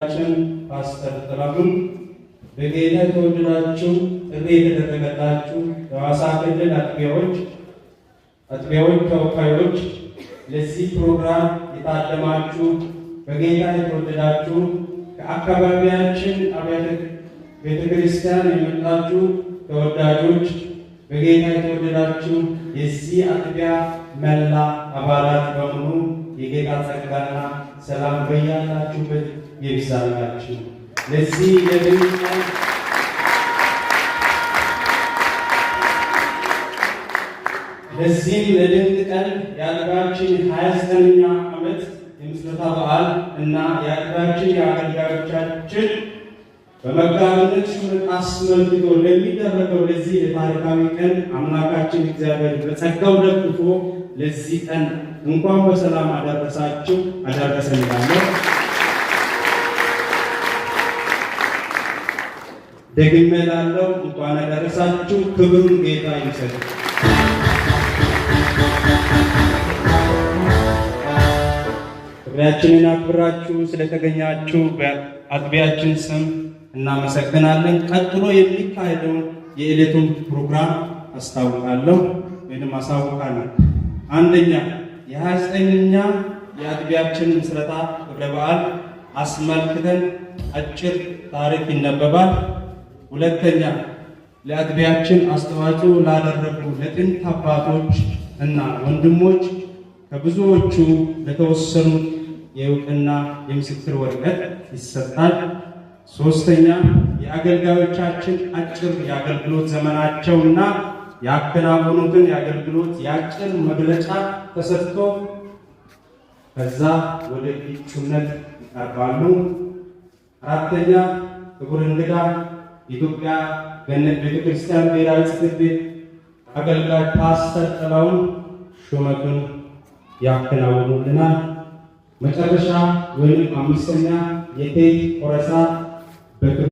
ፓስተር ጥላሁን በጌታ የተወደዳችሁ ጥሪ የተደረገላችሁ የሐዋሳ ክልል አጥቢያዎች ተወካዮች፣ ለዚህ ፕሮግራም የታደማችሁ በጌታ የተወደዳችሁ ከአካባቢያችን አብያተ ቤተክርስቲያን የመጣችሁ ተወዳጆች፣ በጌታ የተወደዳችሁ የዚህ አጥቢያ መላ አባላት በሙሉ የጌታ ጸጋና ሰላም በያላችሁበት ይብዛላችሁ። ለዚህ ለድንቅ ቀን የአጥቢያችን 29ኛ ዓመት የምስረታ በዓል እና የአጥቢያችን የአገልጋዮቻችን በመጋቢነት ሹመት አስመልክቶ ለሚደረገው ለዚህ የታሪካዊ ቀን አምላካችን እግዚአብሔር በጸጋው ደግፎ ለዚህ ቀን እንኳን በሰላም አደረሳችሁ አደረሰን እላለሁ። ደግሜ እላለሁ እንኳን አደረሳችሁ። ክብሩን ጌታ ይውሰድ። ጥሪያችንን አክብራችሁ ስለተገኛችሁ በአጥቢያችን ስም እናመሰግናለን። ቀጥሎ የሚካሄደውን የዕለቱን ፕሮግራም አስታውቃለሁ ወይም አሳውቃለሁ። አንደኛ የ29ኛ የአጥቢያችን ምስረታ ክብረ በዓል አስመልክተን አጭር ታሪክ ይነበባል። ሁለተኛ ለአጥቢያችን አስተዋጽኦ ላደረጉ ለጥንት አባቶች እና ወንድሞች ከብዙዎቹ ለተወሰኑት የእውቅና የምስክር ወረቀት ይሰጣል። ሶስተኛ የአገልጋዮቻችን አጭር የአገልግሎት ዘመናቸውና ያከናወኑትን የአገልግሎት የአጭር መግለጫ ተሰጥቶ ከዛ ወደ እጩነት ይቀርባሉ። አራተኛ ክቡር እንግዳ የኢትዮጵያ ገነት ቤተክርስቲያን ብሔራዊ ጽሕፈት ቤት አገልጋይ ፓስተር ጥላሁን ሹመቱን ያከናውኑልናል። መጨረሻ ወይም አምስተኛ የቴት ቆረሳ